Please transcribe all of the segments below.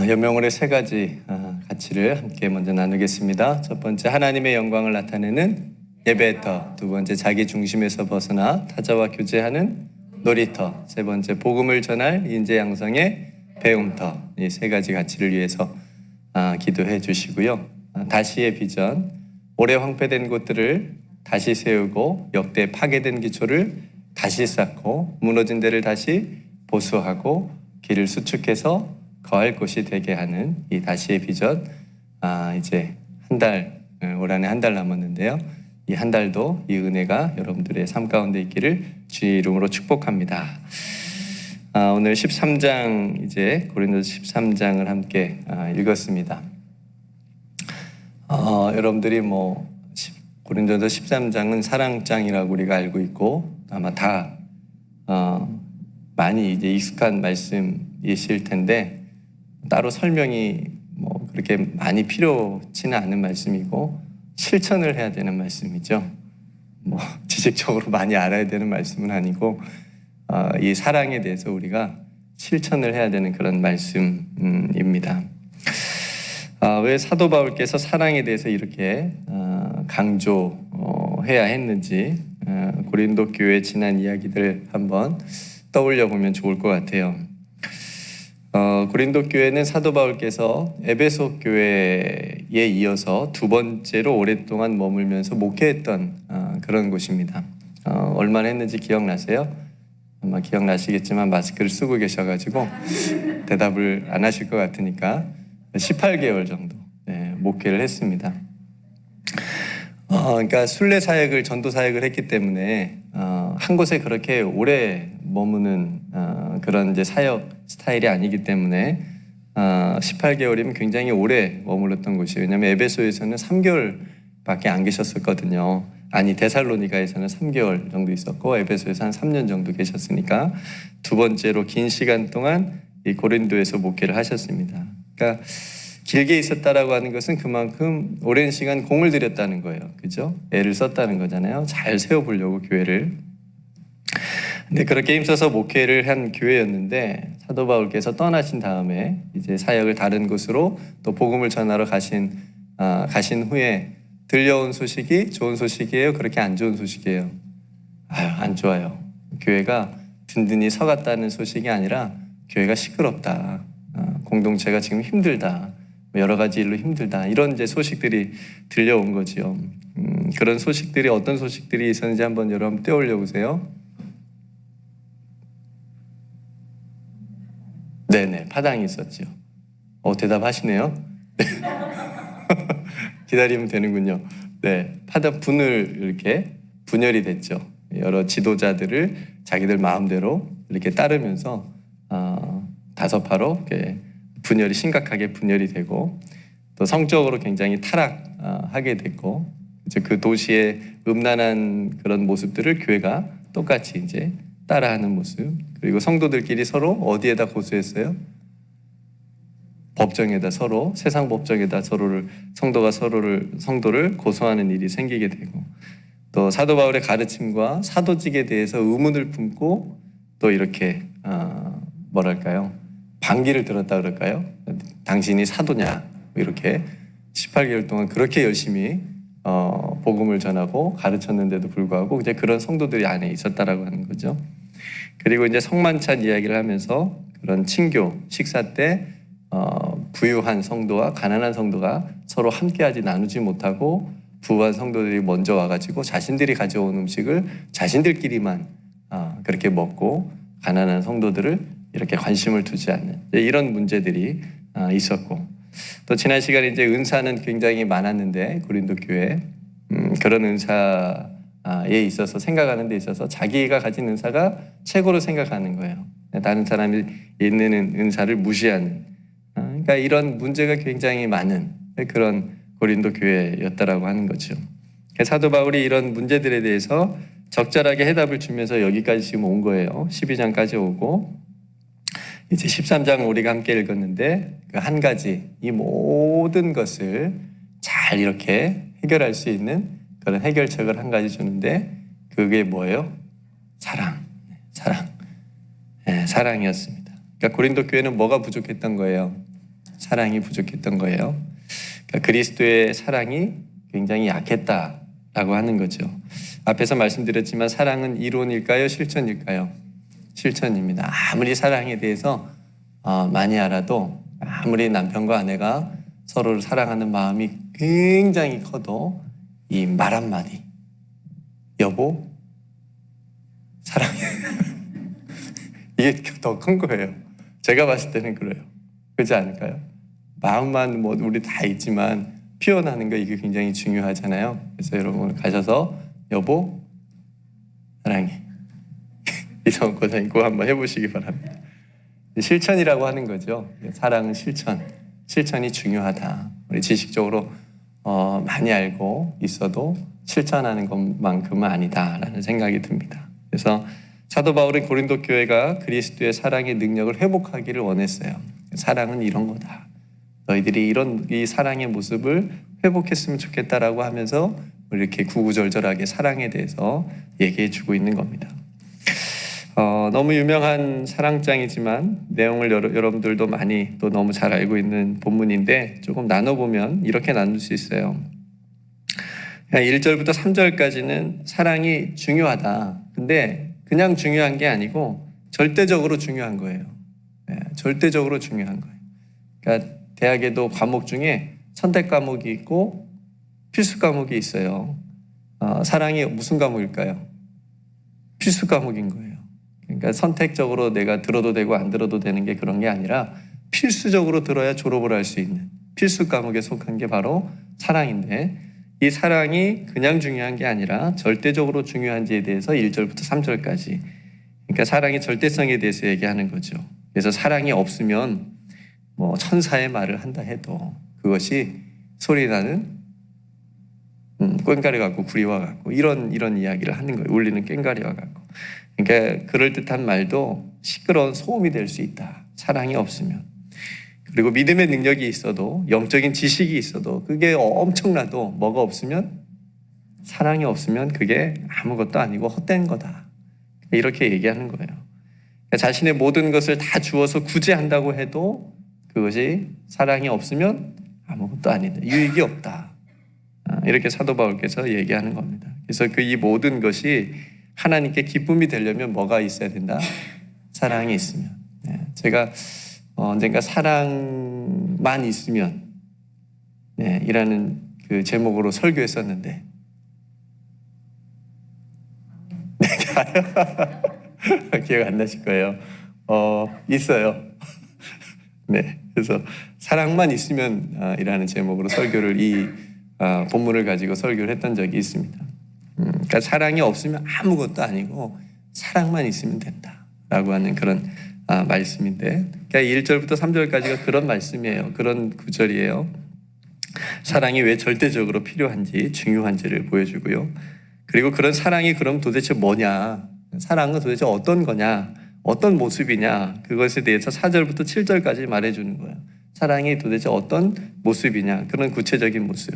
연명월의 세 가지 가치를 함께 먼저 나누겠습니다. 첫 번째, 하나님의 영광을 나타내는 예배터. 두 번째, 자기 중심에서 벗어나 타자와 교제하는 놀이터. 세 번째, 복음을 전할 인재 양성의 배움터. 이 세 가지 가치를 위해서 기도해 주시고요. 다시의 비전, 오래 황폐된 곳들을 다시 세우고 역대 파괴된 기초를 다시 쌓고 무너진 데를 다시 보수하고 길을 수축해서 거할 곳이 되게 하는 이 다시의 비전. 이제 올 한해 한 달 남았는데요. 이 한 달도 이 은혜가 여러분들의 삶 가운데 있기를 주의 이름으로 축복합니다. 오늘 13장, 이제 고린도서 13장을 함께 읽었습니다. 여러분들이 고린도서 13장은 사랑장이라고 우리가 알고 있고 아마 다 많이 이제 익숙한 말씀이실 텐데 따로 설명이 그렇게 많이 필요치는 않은 말씀이고 실천을 해야 되는 말씀이죠. 지식적으로 많이 알아야 되는 말씀은 아니고 이 사랑에 대해서 우리가 실천을 해야 되는 그런 말씀입니다. 왜 사도 바울께서 사랑에 대해서 이렇게 강조해야 했는지 고린도 교회 지난 이야기들 한번 떠올려 보면 좋을 것 같아요. 고린도 교회는 사도 바울께서 에베소 교회에 이어서 두 번째로 오랫동안 머물면서 목회했던 그런 곳입니다. 얼마나 했는지 기억나세요? 아마 기억나시겠지만 마스크를 쓰고 계셔가지고 대답을 안 하실 것 같으니까 18개월 정도 목회를 했습니다. 그러니까 순례 사역을, 전도 사역을 했기 때문에 한 곳에 그렇게 오래 머무는 그런 이제 사역 스타일이 아니기 때문에 18개월이면 굉장히 오래 머물렀던 곳이에요. 왜냐하면 에베소에서는 3개월밖에 안 계셨었거든요. 데살로니가에서는 3개월 정도 있었고 에베소에서 한 3년 정도 계셨으니까 두 번째로 긴 시간 동안 이 고린도에서 목회를 하셨습니다. 그러니까 길게 있었다라고 하는 것은 그만큼 오랜 시간 공을 들였다는 거예요. 그죠? 애를 썼다는 거잖아요. 잘 세워보려고 교회를. 근데 그렇게 힘써서 목회를 한 교회였는데 사도 바울께서 떠나신 다음에 이제 사역을 다른 곳으로 또 복음을 전하러 가신 후에 들려온 소식이 좋은 소식이에요? 그렇게 안 좋은 소식이에요? 안 좋아요. 교회가 든든히 서갔다는 소식이 아니라 교회가 시끄럽다. 공동체가 지금 힘들다. 여러 가지 일로 힘들다. 이런 이제 소식들이 들려온 거지요. 그런 소식들이 어떤 소식들이 있었는지 한번 여러분 떠올려 보세요. 네네, 파당이 있었죠. 대답하시네요. 네. 기다리면 되는군요. 네, 이렇게 분열이 됐죠. 여러 지도자들을 자기들 마음대로 이렇게 따르면서 다섯파로 이렇게 심각하게 분열이 되고 또 성적으로 굉장히 타락하게 됐고 이제 그 도시의 음란한 그런 모습들을 교회가 똑같이 이제 따라하는 모습. 그리고 성도들끼리 서로 어디에다 고소했어요? 법정에다, 서로 세상 법정에다 성도를 고소하는 일이 생기게 되고 또 사도 바울의 가르침과 사도직에 대해서 의문을 품고 또 이렇게 반기를 들었다 그럴까요? 당신이 사도냐? 이렇게 18개월 동안 그렇게 열심히 복음을 전하고 가르쳤는데도 불구하고 이제 그런 성도들이 안에 있었다라고 하는 거죠. 그리고 이제 성만찬 이야기를 하면서 그런 친교 식사 때 부유한 성도와 가난한 성도가 서로 함께하지 나누지 못하고 부유한 성도들이 먼저 와가지고 자신들이 가져온 음식을 자신들끼리만 그렇게 먹고 가난한 성도들을 이렇게 관심을 두지 않는 이런 문제들이 있었고 또 지난 시간에 이제 은사는 굉장히 많았는데 고린도 교회 그런 은사에 있어서 생각하는 데 있어서 자기가 가진 은사가 최고로 생각하는 거예요. 다른 사람이 있는 은사를 무시하는 그러니까 이런 문제가 굉장히 많은 그런 고린도 교회였다라고 하는 거죠. 사도 바울이 이런 문제들에 대해서 적절하게 해답을 주면서 여기까지 지금 온 거예요. 12장까지 오고 이제 13장 우리가 함께 읽었는데 그 한 가지 이 모든 것을 잘 이렇게 해결할 수 있는 그런 해결책을 한 가지 주는데 그게 뭐예요? 사랑이었습니다. 그러니까 고린도 교회는 뭐가 부족했던 거예요? 사랑이 부족했던 거예요. 그러니까 그리스도의 사랑이 굉장히 약했다라고 하는 거죠. 앞에서 말씀드렸지만 사랑은 이론일까요? 실천일까요? 실천입니다. 아무리 사랑에 대해서 많이 알아도, 아무리 남편과 아내가 서로를 사랑하는 마음이 굉장히 커도 이 말 한마디, 여보 사랑해 이게 더 큰 거예요. 제가 봤을 때는 그래요. 그렇지 않을까요? 마음만 뭐 우리 다 있지만 표현하는 거 이게 굉장히 중요하잖아요. 그래서 여러분 가셔서 여보 사랑해 이런 거 꼭 한번 해보시기 바랍니다. 실천이라고 하는 거죠. 사랑은 실천이 중요하다. 우리 지식적으로 많이 알고 있어도 실천하는 것만큼은 아니다라는 생각이 듭니다. 그래서 사도 바울은 고린도 교회가 그리스도의 사랑의 능력을 회복하기를 원했어요. 사랑은 이런 거다. 너희들이 이 사랑의 모습을 회복했으면 좋겠다라고 하면서 이렇게 구구절절하게 사랑에 대해서 얘기해 주고 있는 겁니다. 너무 유명한 사랑장이지만 내용을 여러분들도 많이 또 너무 잘 알고 있는 본문인데 조금 나눠보면 이렇게 나눌 수 있어요. 1절부터 3절까지는 사랑이 중요하다. 근데 그냥 중요한 게 아니고 절대적으로 중요한 거예요. 절대적으로 중요한 거예요. 그러니까 대학에도 과목 중에 선택 과목이 있고 필수 과목이 있어요. 사랑이 무슨 과목일까요? 필수 과목인 거예요. 그러니까 선택적으로 내가 들어도 되고 안 들어도 되는 게 그런 게 아니라 필수적으로 들어야 졸업을 할 수 있는 필수 과목에 속한 게 바로 사랑인데, 이 사랑이 그냥 중요한 게 아니라 절대적으로 중요한지에 대해서 1절부터 3절까지, 그러니까 사랑의 절대성에 대해서 얘기하는 거죠. 그래서 사랑이 없으면 뭐 천사의 말을 한다 해도 그것이 소리나는 꽹과리 같고 구리와 같고 이런 이야기를 하는 거예요. 울리는 꽹과리와 같고. 그러니까 그럴듯한 말도 시끄러운 소음이 될 수 있다. 사랑이 없으면. 그리고 믿음의 능력이 있어도, 영적인 지식이 있어도 그게 엄청나도 뭐가 없으면, 사랑이 없으면 그게 아무것도 아니고 헛된 거다. 이렇게 얘기하는 거예요. 그러니까 자신의 모든 것을 다 주어서 구제한다고 해도 그것이 사랑이 없으면 아무것도 아니다. 유익이 없다. 이렇게 사도 바울께서 얘기하는 겁니다. 그래서 이 모든 것이 하나님께 기쁨이 되려면 뭐가 있어야 된다? 사랑이 있으면. 제가 언젠가 사랑만 있으면 이라는 그 제목으로 설교했었는데 기억 안 나실 거예요. 있어요. 네, 그래서 사랑만 있으면 이라는 제목으로 설교를 본문을 가지고 설교를 했던 적이 있습니다. 그러니까 사랑이 없으면 아무것도 아니고 사랑만 있으면 된다라고 하는 그런 말씀인데, 그러니까 1절부터 3절까지가 그런 말씀이에요. 그런 구절이에요. 사랑이 왜 절대적으로 필요한지, 중요한지를 보여주고요. 그리고 그런 사랑이 그럼 도대체 뭐냐? 사랑은 도대체 어떤 거냐? 어떤 모습이냐? 그것에 대해서 4절부터 7절까지 말해주는 거예요. 사랑이 도대체 어떤 모습이냐? 그런 구체적인 모습.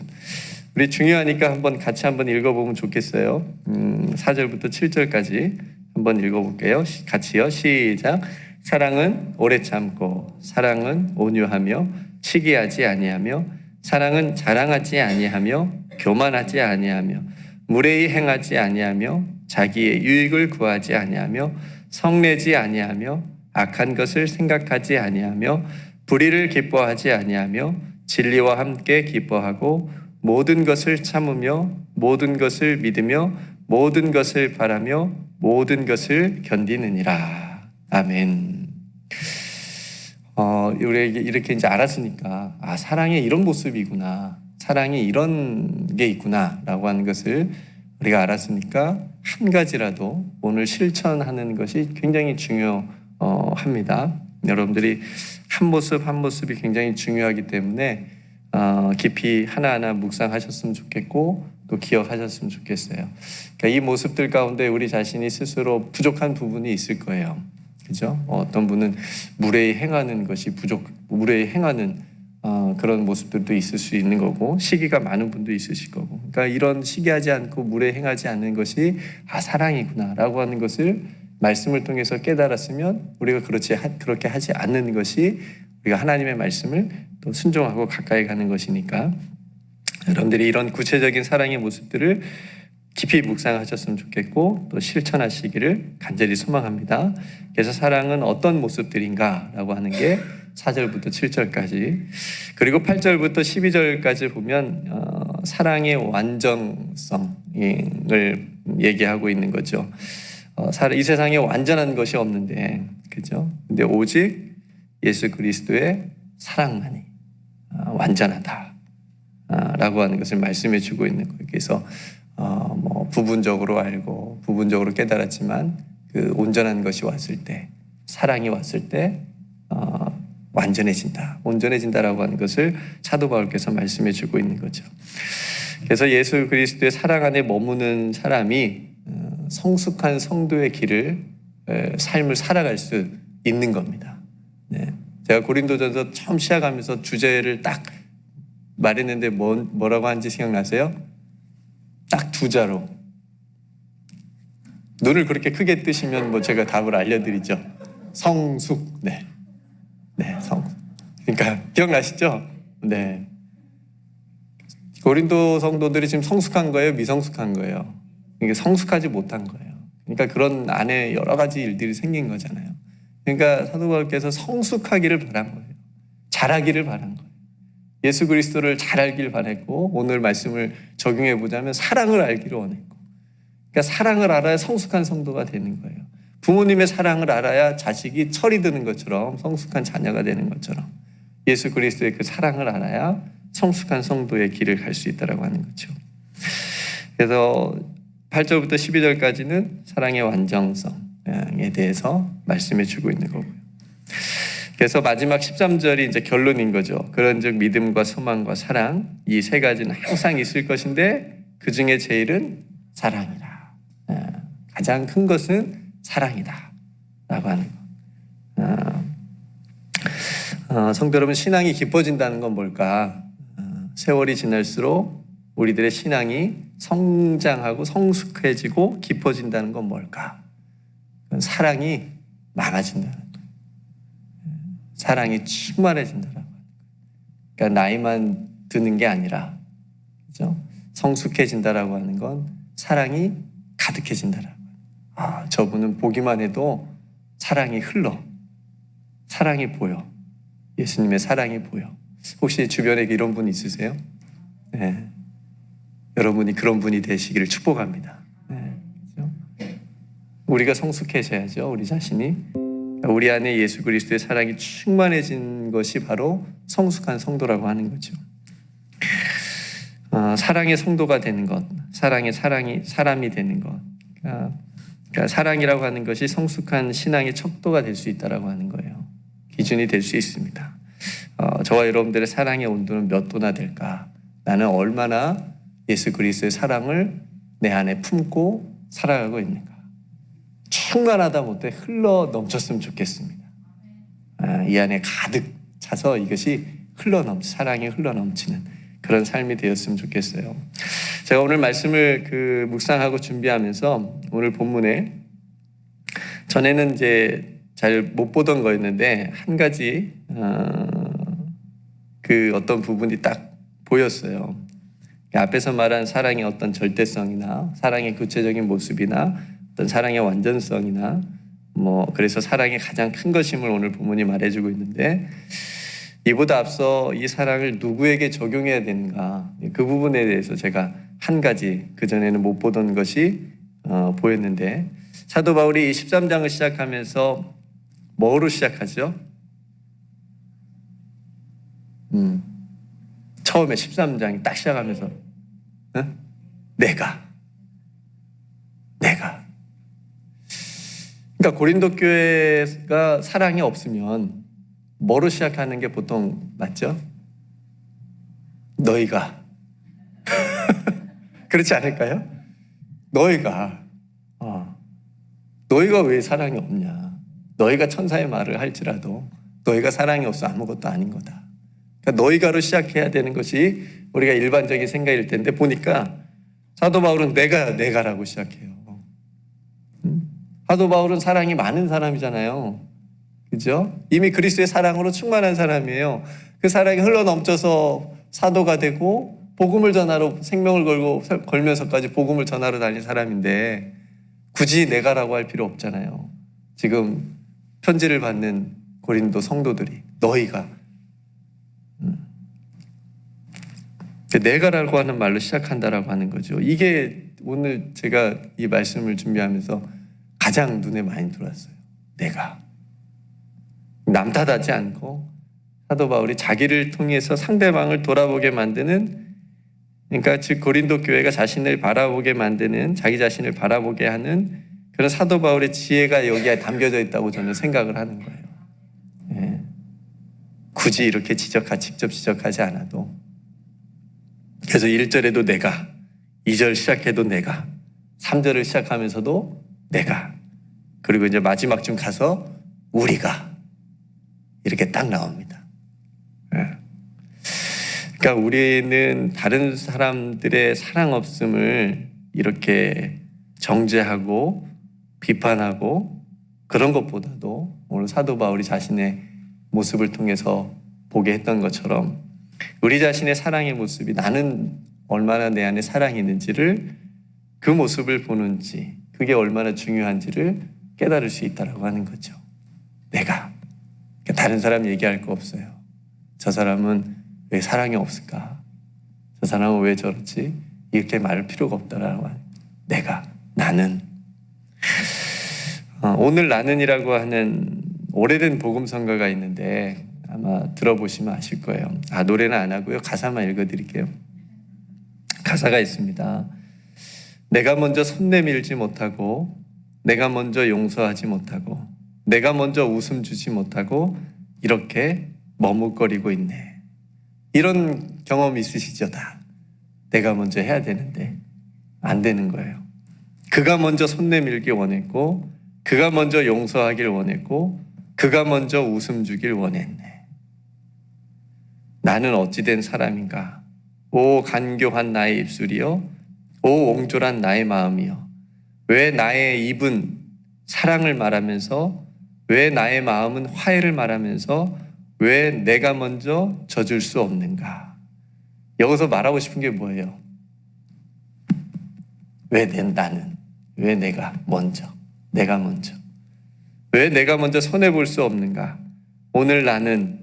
우리 중요하니까 같이 한번 읽어보면 좋겠어요. 4절부터 7절까지 한번 읽어볼게요. 같이요. 시작. 사랑은 오래 참고, 사랑은 온유하며 시기하지 아니하며, 사랑은 자랑하지 아니하며 교만하지 아니하며 무례히 행하지 아니하며 자기의 유익을 구하지 아니하며 성내지 아니하며 악한 것을 생각하지 아니하며 불의를 기뻐하지 아니하며 진리와 함께 기뻐하고 모든 것을 참으며 모든 것을 믿으며 모든 것을 바라며 모든 것을 견디느니라. 아멘. 우리 이렇게 이제 알았으니까 사랑의 이런 모습이구나, 사랑이 이런 게 있구나라고 하는 것을 우리가 알았으니까 한 가지라도 오늘 실천하는 것이 굉장히 중요합니다. 여러분들이 한 모습 한 모습이 굉장히 중요하기 때문에 깊이 하나하나 묵상하셨으면 좋겠고 또 기억하셨으면 좋겠어요. 그러니까 이 모습들 가운데 우리 자신이 스스로 부족한 부분이 있을 거예요. 그죠? 어떤 분은 무례히 행하는 것이 무례히 행하는 그런 모습들도 있을 수 있는 거고, 시기가 많은 분도 있으실 거고, 그러니까 이런 시기하지 않고 무례히 행하지 않는 것이 사랑이구나라고 하는 것을 말씀을 통해서 깨달았으면 우리가 그렇게 하지 않는 것이 우리가 하나님의 말씀을 또 순종하고 가까이 가는 것이니까 여러분들이 이런 구체적인 사랑의 모습들을 깊이 묵상하셨으면 좋겠고 또 실천하시기를 간절히 소망합니다. 그래서 사랑은 어떤 모습들인가라고 하는 게 4절부터 7절까지 그리고 8절부터 12절까지 보면 사랑의 완전성을 얘기하고 있는 거죠. 이 세상에 완전한 것이 없는데, 그죠? 근데 오직 예수 그리스도의 사랑만이 완전하다라고 하는 것을 말씀해 주고 있는 거예요. 그래서 부분적으로 알고 부분적으로 깨달았지만 그 온전한 것이 왔을 때, 사랑이 왔을 때 온전해진다라고 하는 것을 사도 바울께서 말씀해 주고 있는 거죠. 그래서 예수 그리스도의 사랑 안에 머무는 사람이 성숙한 성도의 길을 삶을 살아갈 수 있는 겁니다. 네. 제가 고린도전서 처음 시작하면서 주제를 딱 말했는데 뭐라고 한지 생각나세요? 딱 2자로. 눈을 그렇게 크게 뜨시면 제가 답을 알려드리죠. 성숙. 네, 성숙. 그러니까 기억나시죠? 네. 고린도 성도들이 지금 성숙한 거예요? 미성숙한 거예요? 이게 성숙하지 못한 거예요. 그러니까 그런 안에 여러 가지 일들이 생긴 거잖아요. 그러니까 사도 바울께서 성숙하기를 바란 거예요. 잘하기를 바란 거예요. 예수 그리스도를 잘 알길 바랬고 오늘 말씀을 적용해 보자면 사랑을 알기를 원했고 그러니까 사랑을 알아야 성숙한 성도가 되는 거예요. 부모님의 사랑을 알아야 자식이 철이 드는 것처럼 성숙한 자녀가 되는 것처럼 예수 그리스도의 그 사랑을 알아야 성숙한 성도의 길을 갈 수 있다고 하는 거죠. 그래서 8절부터 12절까지는 사랑의 완전성에 대해서 말씀해 주고 있는 거고요. 그래서 마지막 13절이 이제 결론인 거죠. 그런즉 믿음과 소망과 사랑 이 세 가지는 항상 있을 것인데 그 중에 제일은 사랑이라. 가장 큰 것은 사랑이다 라고 하는 거. 성도 여러분, 신앙이 깊어진다는 건 뭘까? 세월이 지날수록 우리들의 신앙이 성장하고 성숙해지고 깊어진다는 건 뭘까? 사랑이 많아진다는 거예요. 사랑이 충만해진다라고 하는 거예요. 그러니까 나이만 드는 게 아니라, 그죠? 성숙해진다라고 하는 건 사랑이 가득해진다라고. 저분은 보기만 해도 사랑이 흘러, 사랑이 보여, 예수님의 사랑이 보여. 혹시 주변에 이런 분 있으세요? 네. 여러분이 그런 분이 되시기를 축복합니다. 네. 그렇죠? 우리가 성숙해져야죠. 우리 자신이. 우리 안에 예수 그리스도의 사랑이 충만해진 것이 바로 성숙한 성도라고 하는 거죠. 사랑의 성도가 되는 것, 사랑이 사람이 되는 것. 그러니까 사랑이라고 하는 것이 성숙한 신앙의 척도가 될 수 있다라고 하는 거예요. 기준이 될 수 있습니다. 저와 여러분들의 사랑의 온도는 몇 도나 될까? 나는 얼마나 예수 그리스도의 사랑을 내 안에 품고 살아가고 있는가? 충만하다 못해 흘러 넘쳤으면 좋겠습니다. 이 안에 가득 차서 이것이 사랑이 흘러 넘치는 그런 삶이 되었으면 좋겠어요. 제가 오늘 말씀을 묵상하고 준비하면서 오늘 본문에 전에는 이제 잘 못 보던 거였는데 한 가지 어떤 부분이 딱 보였어요. 앞에서 말한 사랑의 어떤 절대성이나 사랑의 구체적인 모습이나 어떤 사랑의 완전성이나 그래서 사랑의 가장 큰 것임을 오늘 본문이 말해주고 있는데 이보다 앞서 이 사랑을 누구에게 적용해야 되는가 그 부분에 대해서 제가 한 가지 그전에는 못 보던 것이 보였는데 사도 바울이 13장을 시작하면서 뭐로 시작하죠? 처음에 13장이 딱 시작하면서 내가 그러니까 고린도 교회가 사랑이 없으면 뭐로 시작하는 게 보통 맞죠? 너희가 그렇지 않을까요? 너희가 왜 사랑이 없냐? 너희가 천사의 말을 할지라도 너희가 사랑이 없어 아무것도 아닌 거다. 그러니까 너희가로 시작해야 되는 것이 우리가 일반적인 생각일 텐데 보니까 사도 바울은 내가라고 시작해요. 사도 바울은 사랑이 많은 사람이잖아요. 그죠? 이미 그리스도의 사랑으로 충만한 사람이에요. 그 사랑이 흘러넘쳐서 사도가 되고 복음을 전하러 생명을 걸면서까지 복음을 전하러 다닌 사람인데 굳이 내가라고 할 필요 없잖아요. 지금 편지를 받는 고린도 성도들이 너희가 내가라고 하는 말로 시작한다라고 하는 거죠. 이게 오늘 제가 이 말씀을 준비하면서 가장 눈에 많이 들어왔어요. 내가. 남 탓하지 않고 사도 바울이 자기를 통해서 상대방을 돌아보게 만드는, 그러니까 즉 고린도 교회가 자신을 바라보게 만드는, 자기 자신을 바라보게 하는 그런 사도 바울의 지혜가 여기에 담겨져 있다고 저는 생각을 하는 거예요. 예. 굳이 이렇게 직접 지적하지 않아도. 그래서 1절에도 내가, 2절 시작해도 내가, 3절을 시작하면서도 내가, 그리고 이제 마지막쯤 가서 우리가 이렇게 딱 나옵니다. 예. 그러니까 우리는 다른 사람들의 사랑 없음을 이렇게 정죄하고 비판하고 그런 것보다도 오늘 사도 바울이 자신의 모습을 통해서 보게 했던 것처럼 우리 자신의 사랑의 모습이 나는 얼마나 내 안에 사랑이 있는지를, 그 모습을 보는지, 그게 얼마나 중요한지를 깨달을 수 있다고 하는 거죠. 내가. 다른 사람 얘기할 거 없어요. 저 사람은 왜 사랑이 없을까? 저 사람은 왜 저렇지? 이렇게 말할 필요가 없다라고 하는 내가, 나는. 오늘 나는이라고 하는 오래된 복음성가가 있는데 아마 들어보시면 아실 거예요. 노래는 안 하고요. 가사만 읽어드릴게요. 가사가 있습니다. 내가 먼저 손 내밀지 못하고, 내가 먼저 용서하지 못하고, 내가 먼저 웃음 주지 못하고 이렇게 머뭇거리고 있네. 이런 경험 있으시죠? 다. 내가 먼저 해야 되는데 안 되는 거예요. 그가 먼저 손 내밀길 원했고, 그가 먼저 용서하길 원했고, 그가 먼저 웃음 주길 원했네. 나는 어찌된 사람인가? 오 간교한 나의 입술이여, 오 옹졸한 나의 마음이여, 왜 나의 입은 사랑을 말하면서, 왜 나의 마음은 화해를 말하면서, 왜 내가 먼저 져줄 수 없는가? 여기서 말하고 싶은 게 뭐예요? 왜 나는, 왜 내가 먼저, 왜 내가 먼저 손해볼 수 없는가? 오늘 나는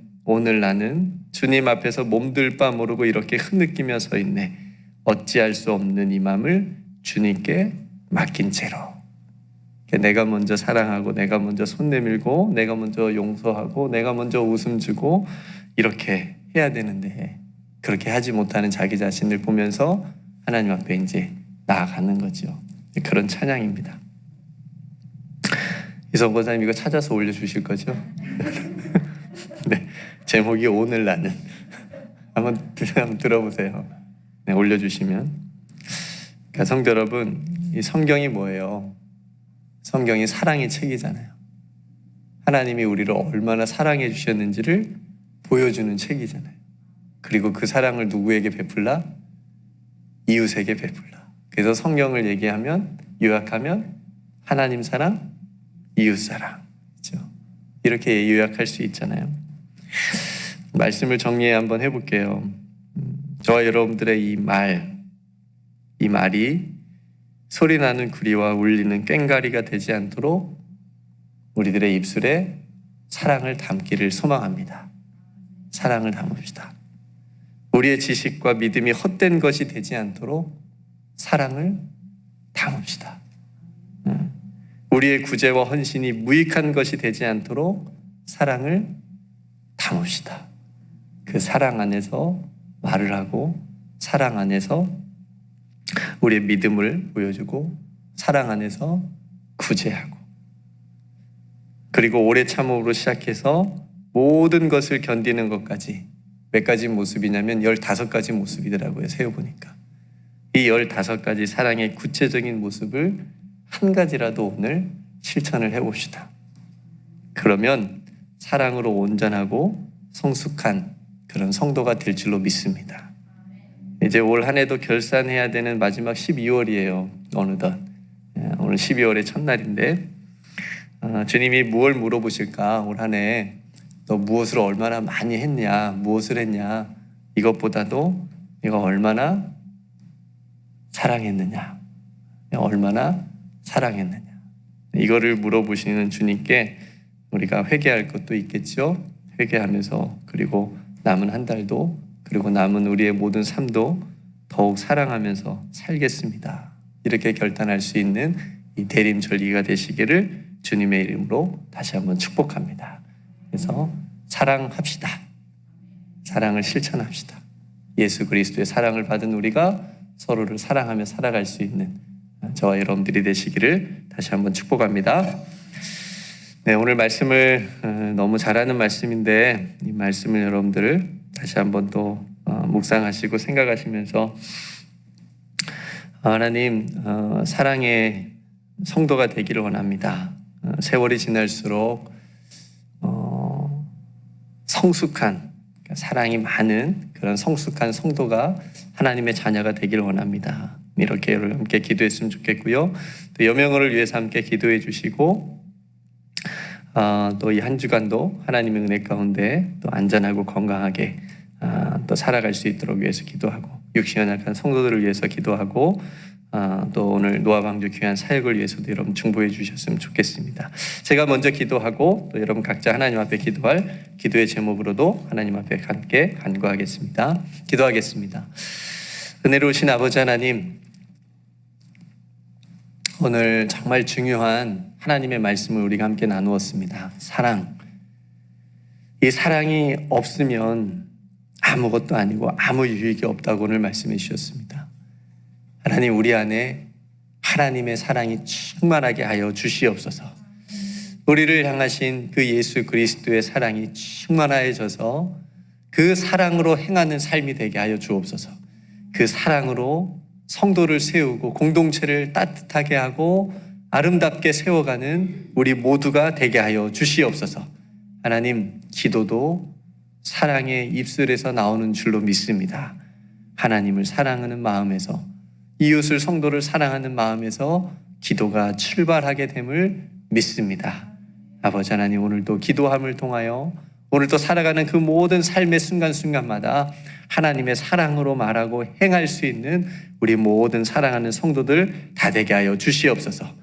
주님 앞에서 몸둘 바 모르고 이렇게 흐느끼며 서 있네. 어찌할 수 없는 이 마음을 주님께 맡긴 채로. 내가 먼저 사랑하고, 내가 먼저 손 내밀고, 내가 먼저 용서하고, 내가 먼저 웃음 주고 이렇게 해야 되는데 그렇게 하지 못하는 자기 자신을 보면서 하나님 앞에 이제 나아가는 거죠. 그런 찬양입니다. 이성 권사님 이거 찾아서 올려주실 거죠? 네, 제목이 오늘 나는. 한번 들어보세요. 네, 올려주시면. 그러니까 성도 여러분, 이 성경이 뭐예요? 성경이 사랑의 책이잖아요. 하나님이 우리를 얼마나 사랑해 주셨는지를 보여주는 책이잖아요. 그리고 그 사랑을 누구에게 베풀라? 이웃에게 베풀라. 그래서 성경을 요약하면 하나님 사랑, 이웃 사랑. 그렇죠? 이렇게 요약할 수 있잖아요. 말씀을 정리해 한번 해볼게요. 저와 여러분들의 이 말이 소리나는 구리와 울리는 꽹과리가 되지 않도록 우리들의 입술에 사랑을 담기를 소망합니다. 사랑을 담읍시다. 우리의 지식과 믿음이 헛된 것이 되지 않도록 사랑을 담읍시다. 우리의 구제와 헌신이 무익한 것이 되지 않도록 사랑을 담읍시다. 그 사랑 안에서 말을 하고, 사랑 안에서 우리의 믿음을 보여주고, 사랑 안에서 구제하고, 그리고 오래 참음으로 시작해서 모든 것을 견디는 것까지 몇 가지 모습이냐면 15가지 모습이더라고요. 세어보니까. 이 15가지 사랑의 구체적인 모습을 한 가지라도 오늘 실천을 해봅시다. 그러면 사랑으로 온전하고 성숙한 그런 성도가 될 줄로 믿습니다. 이제 올 한 해도 결산해야 되는 마지막 12월이에요. 어느덧. 오늘 12월의 첫날인데 주님이 무엇을 물어보실까? 올 한 해 너 무엇을 얼마나 많이 했냐, 무엇을 했냐, 이것보다도 네가 얼마나 사랑했느냐, 얼마나 사랑했느냐, 이거를 물어보시는 주님께 우리가 회개할 것도 있겠죠. 회개하면서 그리고 남은 한 달도 그리고 남은 우리의 모든 삶도 더욱 사랑하면서 살겠습니다, 이렇게 결단할 수 있는 이 대림절기가 되시기를 주님의 이름으로 다시 한번 축복합니다. 그래서 사랑합시다. 사랑을 실천합시다. 예수 그리스도의 사랑을 받은 우리가 서로를 사랑하며 살아갈 수 있는 저와 여러분들이 되시기를 다시 한번 축복합니다. 네, 오늘 말씀을 너무 잘하는 말씀인데 이 말씀을 여러분들 다시 한번 또 묵상하시고 생각하시면서 하나님 사랑의 성도가 되기를 원합니다. 세월이 지날수록 성숙한, 그러니까 사랑이 많은 그런 성숙한 성도가 하나님의 자녀가 되기를 원합니다. 이렇게 함께 기도했으면 좋겠고요. 또 여명을 위해서 함께 기도해 주시고 또 이 한 주간도 하나님의 은혜 가운데 또 안전하고 건강하게 또 살아갈 수 있도록 위해서 기도하고 육신이 연약한 성도들을 위해서 기도하고 또 오늘 노아방주 귀한 사역을 위해서도 여러분 중보해 주셨으면 좋겠습니다. 제가 먼저 기도하고 또 여러분 각자 하나님 앞에 기도할 기도의 제목으로도 하나님 앞에 함께 간구하겠습니다. 기도하겠습니다. 은혜로우신 아버지 하나님, 오늘 정말 중요한 하나님의 말씀을 우리가 함께 나누었습니다. 사랑. 이 사랑이 없으면 아무것도 아니고 아무 유익이 없다고 오늘 말씀해 주셨습니다. 하나님, 우리 안에 하나님의 사랑이 충만하게 하여 주시옵소서. 우리를 향하신 그 예수 그리스도의 사랑이 충만하여져서 그 사랑으로 행하는 삶이 되게 하여 주옵소서. 그 사랑으로 성도를 세우고 공동체를 따뜻하게 하고 아름답게 세워가는 우리 모두가 되게 하여 주시옵소서. 하나님, 기도도 사랑의 입술에서 나오는 줄로 믿습니다. 하나님을 사랑하는 마음에서, 이웃을 성도를 사랑하는 마음에서 기도가 출발하게 됨을 믿습니다. 아버지 하나님, 오늘도 기도함을 통하여 오늘도 살아가는 그 모든 삶의 순간순간마다 하나님의 사랑으로 말하고 행할 수 있는 우리 모든 사랑하는 성도들 다 되게 하여 주시옵소서.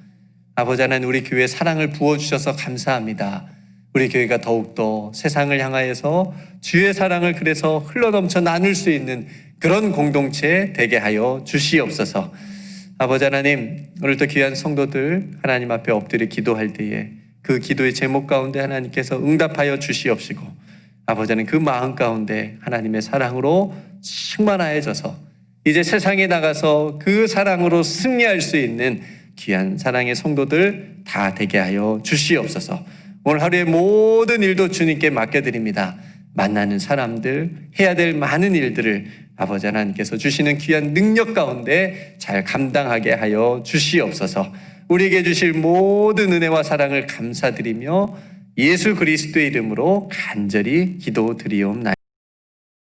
아버지 하나님, 우리 교회에 사랑을 부어주셔서 감사합니다. 우리 교회가 더욱더 세상을 향하여서 주의 사랑을 그래서 흘러넘쳐 나눌 수 있는 그런 공동체 되게 하여 주시옵소서. 아버지 하나님, 오늘도 귀한 성도들 하나님 앞에 엎드려 기도할 때에 그 기도의 제목 가운데 하나님께서 응답하여 주시옵시고, 아버지 하나님, 그 마음 가운데 하나님의 사랑으로 충만하여져서 이제 세상에 나가서 그 사랑으로 승리할 수 있는 귀한 사랑의 성도들 다 되게 하여 주시옵소서. 오늘 하루의 모든 일도 주님께 맡겨드립니다. 만나는 사람들, 해야 될 많은 일들을 아버지 하나님께서 주시는 귀한 능력 가운데 잘 감당하게 하여 주시옵소서. 우리에게 주실 모든 은혜와 사랑을 감사드리며 예수 그리스도의 이름으로 간절히 기도드리옵나이다.